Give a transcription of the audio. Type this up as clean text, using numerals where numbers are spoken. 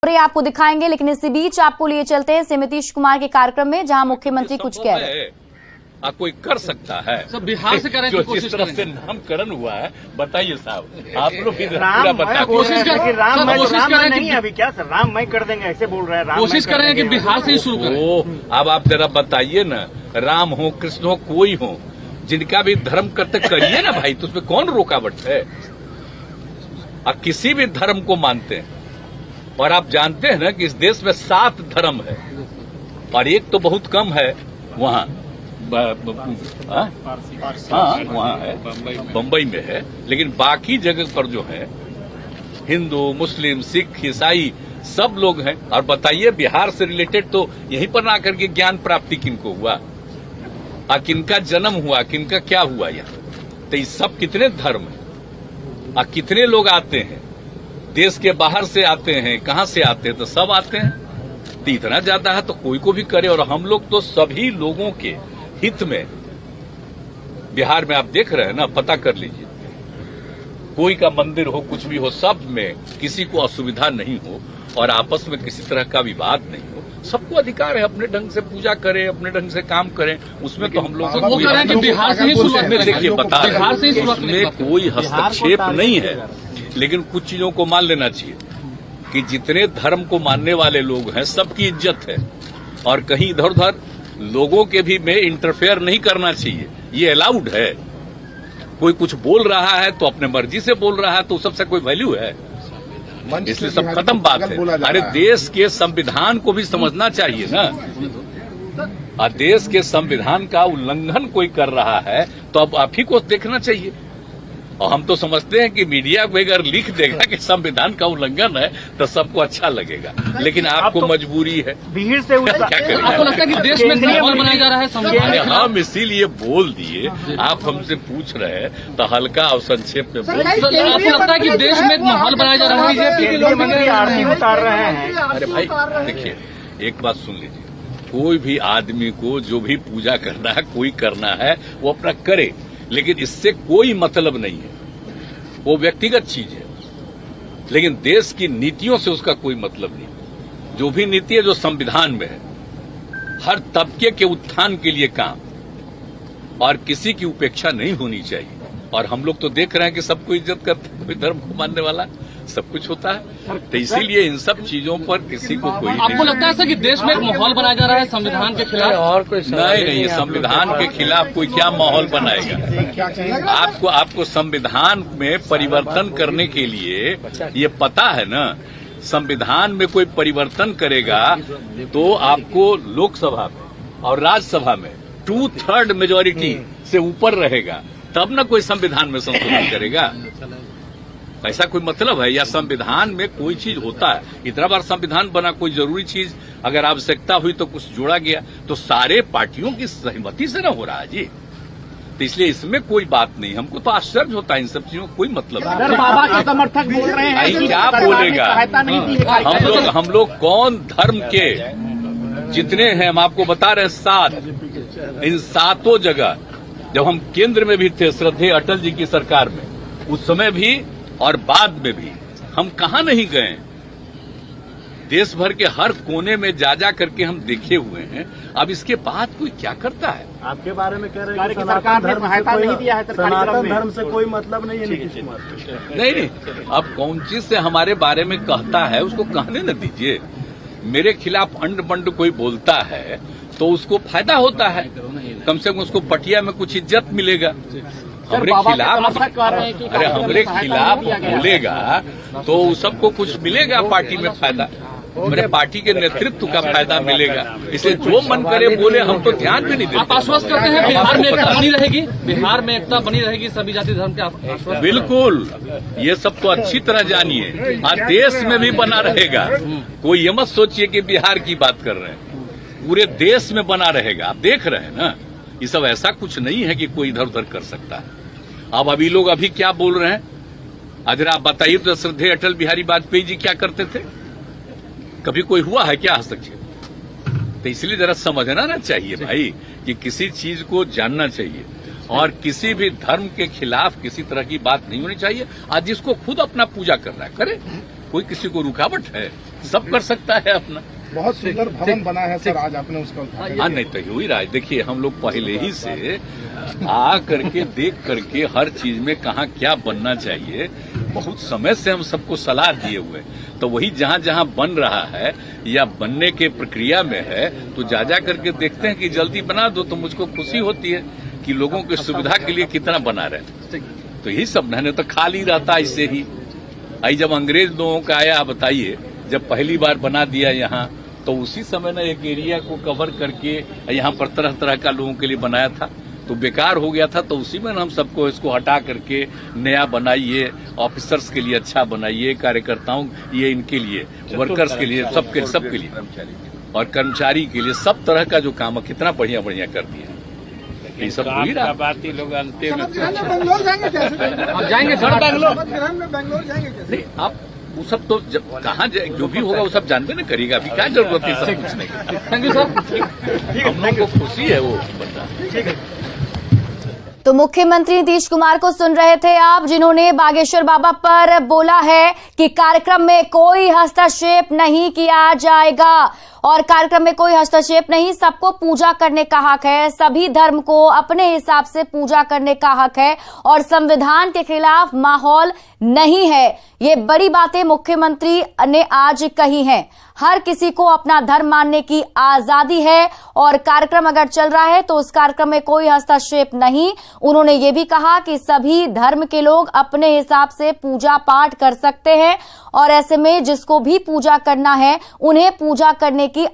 खबरें आपको दिखाएंगे, लेकिन इसी बीच आपको लिए चलते हैं श्री नीतीश कुमार के कार्यक्रम में, जहां मुख्यमंत्री कुछ कह रहे हैं। कोई कर सकता है सब बिहार से करें जो जिस तरह से नामकरण हुआ है, बताइए साहब, आप लोग भी पूरा बताइए। कोशिश कर राम नहीं अभी क्या सर, राम मैं कर देंगे ऐसे बोल रहे हैं। कोशिश करें कि बिहार से ही शुरू करें। अब आप जरा बताइए ना, राम हो कृष्ण हो कोई हो, जिनका भी धर्म करते करिए ना भाई, तो उसमें कौन रुकावट है। आप किसी भी धर्म को मानते हैं, और आप जानते हैं ना कि इस देश में 7 धर्म है और एक तो बहुत कम है वहाँ वहाँ है, बम्बई में है, लेकिन बाकी जगह पर जो है हिंदू, मुस्लिम, सिख, ईसाई सब लोग हैं। और बताइए बिहार से रिलेटेड तो यहीं पर ना करके ज्ञान प्राप्ति किनको हुआ, और किनका जन्म हुआ, किनका क्या हुआ यहाँ। तो ये सब कितने धर्म हैं और कितने लोग आते हैं, देश के बाहर से आते हैं, कहाँ से आते हैं, तो सब आते हैं। तो इतना ज्यादा है तो कोई को भी करे। और हम लोग तो सभी लोगों के हित में बिहार में आप देख रहे हैं ना, पता कर लीजिए, कोई का मंदिर हो, कुछ भी हो, सब में किसी को असुविधा नहीं हो और आपस में किसी तरह का विवाद नहीं हो। सबको अधिकार है अपने ढंग से पूजा करें, अपने ढंग से काम करें, उसमें तो हम लोग बिहार से ही शुरुआत में देखिए बता रहे हैं, उसमें कोई हस्तक्षेप नहीं है। लेकिन कुछ चीजों को मान लेना चाहिए कि जितने धर्म को मानने वाले लोग हैं सबकी इज्जत है, और कहीं इधर उधर लोगों के भी में इंटरफेयर नहीं करना चाहिए, ये अलाउड है। कोई कुछ बोल रहा है तो अपने मर्जी से बोल रहा है, तो सबसे कोई वैल्यू है, इसलिए सब खत्म बात है। अरे देश के संविधान को भी समझना चाहिए ना, और देश के संविधान का उल्लंघन कोई कर रहा है तो अब आप ही को देखना चाहिए। और हम तो समझते हैं कि मीडिया को अगर लिख देगा कि संविधान का उल्लंघन है तो सबको अच्छा लगेगा, लेकिन आपको तो मजबूरी है, भीड़ से क्या करें। आपको लगता है कि देश में माहौल बनाया जा रहा है संविधान? हम इसीलिए बोल दिए, आप हमसे पूछ रहे हैं तो हल्का और संक्षेप में बोल। आपको लगता है कि देश में एक माहौल बनाया जा रहा है? आरती उतार रहे हैं। अरे भाई देखिए, एक बात सुन लीजिए, कोई भी आदमी को जो भी पूजा करना है, कोई करना है वो अपना करे, लेकिन इससे कोई मतलब नहीं है, वो व्यक्तिगत चीज है। लेकिन देश की नीतियों से उसका कोई मतलब नहीं। जो भी नीति है जो संविधान में है, हर तबके के उत्थान के लिए काम, और किसी की उपेक्षा नहीं होनी चाहिए। और हम लोग तो देख रहे हैं कि सबको इज्जत करते हैं, कोई धर्म को मानने वाला सब कुछ होता है, तो इसीलिए इन सब चीजों पर किसी को कोई आपको लगता है सर कि देश में एक माहौल बनाया जा रहा है संविधान के खिलाफ? और कोई नहीं, संविधान के खिलाफ कोई क्या माहौल बनाएगा। आपको संविधान में परिवर्तन करने के लिए ये पता है ना, संविधान में कोई परिवर्तन करेगा तो आपको लोकसभा में और राज्यसभा में 2/3 मेजोरिटी से ऊपर रहेगा, तब ना कोई संविधान में संशोधन करेगा। ऐसा कोई मतलब है? या संविधान में कोई चीज होता है, इतना बार संविधान बना, कोई जरूरी चीज अगर आवश्यकता हुई तो कुछ जोड़ा गया, तो सारे पार्टियों की सहमति से ना हो रहा है जी। तो इसलिए इसमें कोई बात नहीं। हमको तो आश्चर्य होता है, इन सब चीजों कोई मतलब नहीं। बाबा के समर्थक बोल रहे हैं, क्या बोलेगा? हम लोग कौन धर्म के जितने हैं, हम आपको बता रहे हैं 7, इन 7 जगह जब हम केंद्र में भी थे, श्रद्धेय अटल जी की सरकार में, उस समय भी और बाद में भी हम कहाँ नहीं गए। देश भर के हर कोने में जा करके हम देखे हुए हैं। अब इसके बाद कोई क्या करता है? आपके बारे में कह रहे हैं कि सरकार ने सहायता नहीं दिया है, सनातन धर्म से कोई मतलब नहीं है नीतीश कुमार। नहीं, अब कौन चीज से हमारे बारे में कहता है उसको कहने न दीजिए। मेरे खिलाफ अंड बंड कोई बोलता है तो उसको फायदा होता है, कम से कम उसको पटिया में कुछ इज्जत मिलेगा। हमरे खिलाफ, अरे हमरे खिलाफ बोलेगा तो सबको कुछ मिलेगा, पार्टी में फायदा, मेरे पार्टी के नेतृत्व का फायदा मिलेगा। इसलिए जो मन करे बोले, हम तो ध्यान भी नहीं देते। आप आश्वस्त करते हैं बिहार में एकता बनी रहेगी? बिहार में एकता बनी रहेगी सभी जाति धर्म के आश्वस्त? बिल्कुल, ये सब तो अच्छी तरह जानिए, और देश में भी बना रहेगा। कोई ये मत सोचिए कि बिहार की बात कर रहे हैं, पूरे देश में बना रहेगा। आप देख रहे हैं ना, ये सब ऐसा कुछ नहीं है कि कोई इधर उधर कर सकता है। अब अभी लोग अभी क्या बोल रहे हैं, अगर आप बताइए तो श्रद्धेय अटल बिहारी वाजपेयी जी क्या करते थे? कभी कोई हुआ है क्या हस्तक्षेप? तो इसलिए जरा समझना ना चाहिए भाई कि किसी चीज को जानना चाहिए, और किसी भी धर्म के खिलाफ किसी तरह की बात नहीं होनी चाहिए। आज जिसको खुद अपना पूजा करना है करे, कोई किसी को रुकावट है? सब कर सकता है अपना। बहुत सुंदर भवन बना है सर, आज आपने उसका उद्घाटन। हाँ, नहीं तो हो ही रहा है। देखिए, हम लोग पहले ही से आ करके देख करके हर चीज में कहाँ क्या बनना चाहिए, बहुत समय से हम सबको सलाह दिए हुए, तो वही जहाँ जहाँ बन रहा है या बनने के प्रक्रिया में है तो जा करके देखते हैं कि जल्दी बना दो, तो मुझको खुशी होती है कि लोगों की सुविधा के लिए कितना बना रहे। तो यही सब नहीं तो खाली रहता ऐसे ही। आई जब अंग्रेज लोगों का आया, बताइए, जब पहली बार बना दिया यहाँ, तो उसी समय ना एक एरिया को कवर करके यहाँ पर तरह तरह का लोगों के लिए बनाया था, तो बेकार हो गया था। तो उसी में हम सबको इसको हटा करके नया बनाइए, ऑफिसर्स के लिए अच्छा बनाइए, कार्यकर्ताओं ये इनके लिए, वर्कर्स के लिए, सबके लिए और कर्मचारी के लिए सब तरह का जो काम है कितना बढ़िया बढ़िया कर दिया। ये सब हो ही रहा। बात ही लोग अंतिम बेंगलोर जाएंगे कैसे? आप जाएंगे सर बेंगलोर? बेंगलोर जाएंगे कैसे? नहीं, आप वो सब तो जब कहाँ जो भी होगा वो सब जानते ना करेगा। अभी क्या जरूरत है सब पूछने की? Thank you sir. हम लोग को खुशी है वो बंदा। तो मुख्यमंत्री नीतीश कुमार को सुन रहे थे आप, जिन्होंने बागेश्वर बाबा पर बोला है कि कार्यक्रम में कोई हस्तक्षेप नहीं किया जाएगा और कार्यक्रम में कोई हस्तक्षेप नहीं, सबको पूजा करने का हक है, सभी धर्म को अपने हिसाब से पूजा करने का हक है और संविधान के खिलाफ माहौल नहीं है। ये बड़ी बातें मुख्यमंत्री ने आज कही हैं। हर किसी को अपना धर्म मानने की आजादी है और कार्यक्रम अगर चल रहा है तो उस कार्यक्रम में कोई हस्तक्षेप नहीं। उन्होंने ये भी कहा कि सभी धर्म के लोग अपने हिसाब से पूजा पाठ कर सकते हैं और ऐसे में जिसको भी पूजा करना है उन्हें पूजा करने की